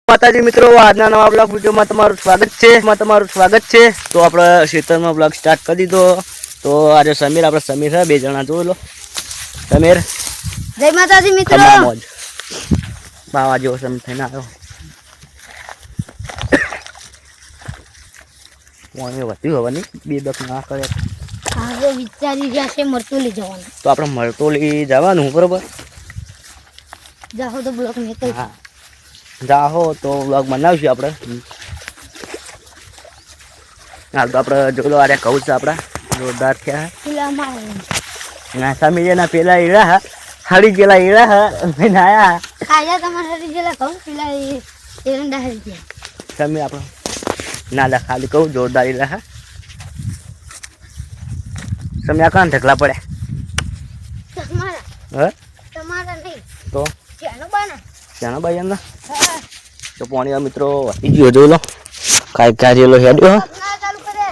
માતાજી મિત્રો, આજના નવા બ્લોગ વિડીયોમાં તમારું સ્વાગત છે. તો આપણે ખેતરનો બ્લોગ સ્ટાર્ટ કરી દીધો. તો આજે સમીર છે, બે જણા જોઈ લો. સમીર, જય માતાજી મિત્રો. બાવા જેવો સમીર થઈને આવ્યો. પાણી વધ્યું હવાની બે બક ના કરે. હવે વિચારી રહ્યા છે મરતોલી જવાનું. તો આપણે મરતોલી જવાનું બરોબર. જાહો તો બ્લોગ નીકળ. હા, જાહો તો બ્લોગ બનાવશું આપણે. હાલ તો આપણે જોઈ લો, આરે કહું છે આપણા જોરદાર થયા. ના સમીરના પેલા ઈડા હળી ગયેલા ઈડા આયા ખાયા તમારે હળી ગયેલા કહું પેલા એરંડા હળી ગયા. સમીર આપણે ના ખાલી કહું જોરદાર ઈડા સમીર કાન ઢકલા પડે. તમારા તમારા નહીં તો ચાનો બાના ચાનો ભાઈ એમના તો પાણી મિત્રો વધી ગયો જોઈ લો. કાંઈ કાર્યેલો હેડ્યો ચાલુ કરે.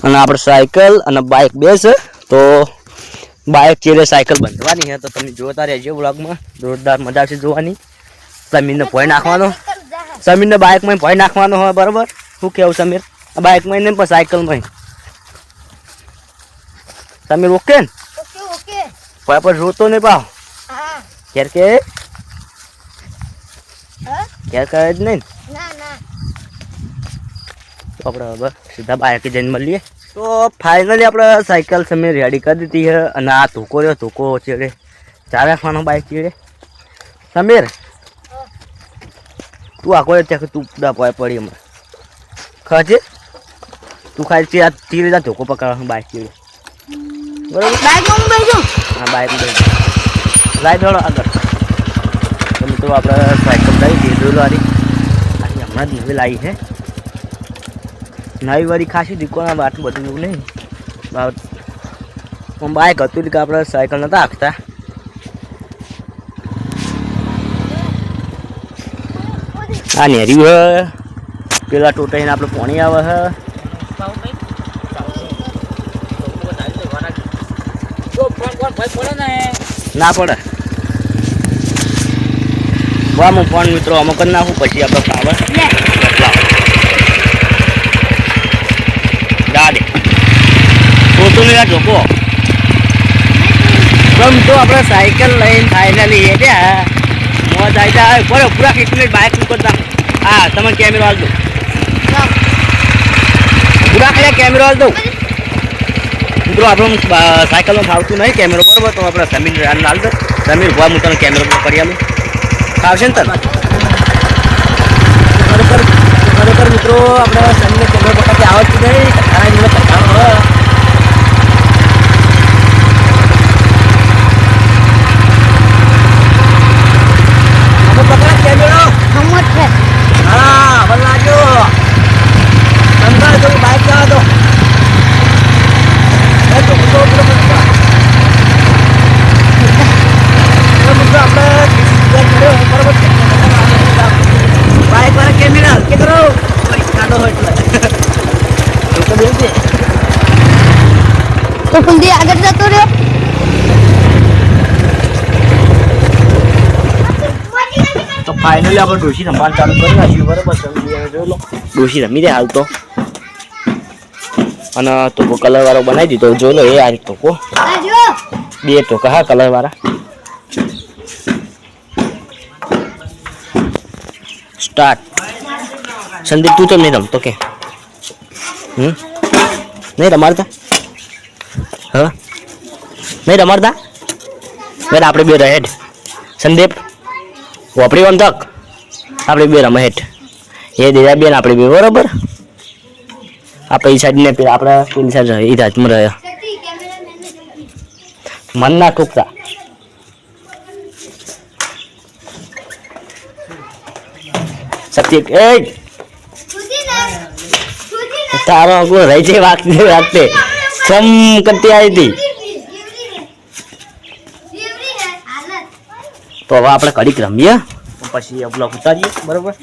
અને આપણે સાયકલ અને બાઇક બે છે. તો બાઇક ચેડે સાયકલ બંધવાની છે. તો તમે જોતા રહેજો બ્લોગમાં, જોરદાર મજા આવશે જોવાની. સમીરને ભોય નાખવાનો, સમીરને બાઇકમાં ભોય નાખવાનો હોય બરાબર. શું કેવું સમીર? બાઇકમાં નહીં પણ સાયકલમાં. સમીર ઓકે ને? Okay okay. ભોય પર રોતો નહીં પાવ. હા ઘેર કે હા ઘેર કરે જ નહીં. ના ના તો આપણે હવે સીધા બાઇક જઈને મળીએ. તો ફાઇનલી આપણે સાયકલ સમીર રેડી કરી દીધી છે. અને આ ધોકો રહ્યો, ધોકો ચેડે ચાર રાખવાનો બાઇક ચેડે. સમીર તું આખો ત્યાં તું પોય પડી હમણાં ખર્ચે તું ખાલી આ તીર જા ધોકો પકડવાનું બાઇક ચેડે બરાબર. બાઈકમાં હું બેસું. હા બાઇક લાઈ દોડો આગળ. તો મિત્રો આપણે સાયકલ લઈ દઈએ જોઈ લો. આરી હમણાં દીવે લાવી છે નવી વાળી ખાસી દીકોના આટલું બધું એવું નહીં. બાઇક હતું કે આપણે સાયકલ નતા હાંકતા. આ નેર્યું હે પેલા ટોટાઈને આપણે પાણી આવે હે. ના પડે વાહ હું ફોન મિત્રો અમુક જ નાખું પછી આપણે પાવર દાદે ફોટો નહીં જોકો. ગમ તો આપણે સાયકલ લઈને ફાઇનલી હેડ્યા મોજ આવી જાય. બરો પૂરા 1 મિનિટ બાઇક મૂકતા. હા તમે કેમેરો હાલ દો, પૂરા ખાલી કેમેરો હાલ દો મિત્રો. આપણું સાયકલમાં ફાવતું નહીં કેમેરો બરોબર. તો આપણે સમીર હાલ દો. સમીર ભા હું તને કેમેરો કરી આલું ફાવશે ને તને ખરેખર મિત્રો. આપણે સમીરને કેમેરો પકડતી આવડતું નહીં. તો કુંડી આગળ જતો રહ્યો. તો ફાઇનલી આપણે ડોશી રમવાનું ચાલુ કરી નાખ્યું બરાબર. જોઈ લો ડોશી રમી દે હાલ તો. અને તોકો કલર વાળો બનાવી દીધો જોઈ લો. એ આ તોકો બે તોકા હા કલર વાળા. સ્ટાર્ટ. સંદીપ તું તો નહીં રમતો કે નહીં રમાડતા? હા નહીં રમાડતા બેન. આપણે બે રહેડ સંદીપ વાપરી વન તક આપણે બે રમે હેઠ એ દેજા બેન આપણે બે બરોબર. આ પૈસા જ ને પેલા આપણે પેલી સાઈડ એ રાતમાં રહ્યા મન ના ઠોકતા. સત્ય એ તારો અગો રહી છે વાગતી વાગતે સમ કરતી આવી હતી. તો હવે આપણે કડીક રમીએ પછી બ્લોક ઉતારીએ બરોબર.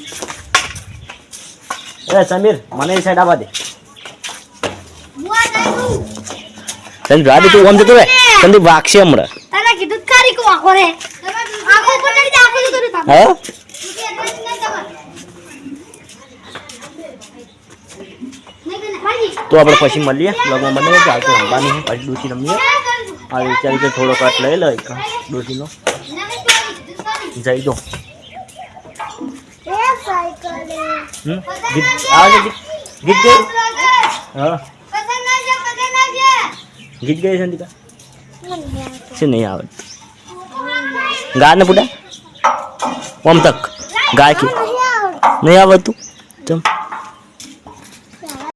એ સમીર મને એ સાઈડ આવવા દે. સંદીપ રાધે તું આમ જતો રહે. સંદીપ વાગશે હમણાં. કીધું ખરી કો આખો રે આખો ઉપર ચડી જા આખો તો હા તો આપણે પછી મળીએ બ્લોગમાં બને ચાલ તો રમવાની છે પછી ડોસી રમીએ આ વિચારી કે થોડો કટ લઈ લો એક ડોસીનો જઈ દો ગીત આવે છે ગીત ગઈ હા ગીત ગઈ સંદીપા છે નહીં આવડતું ગા ને પૂડા ઓમ તક ગાય કે નહીં આવડતું ચમ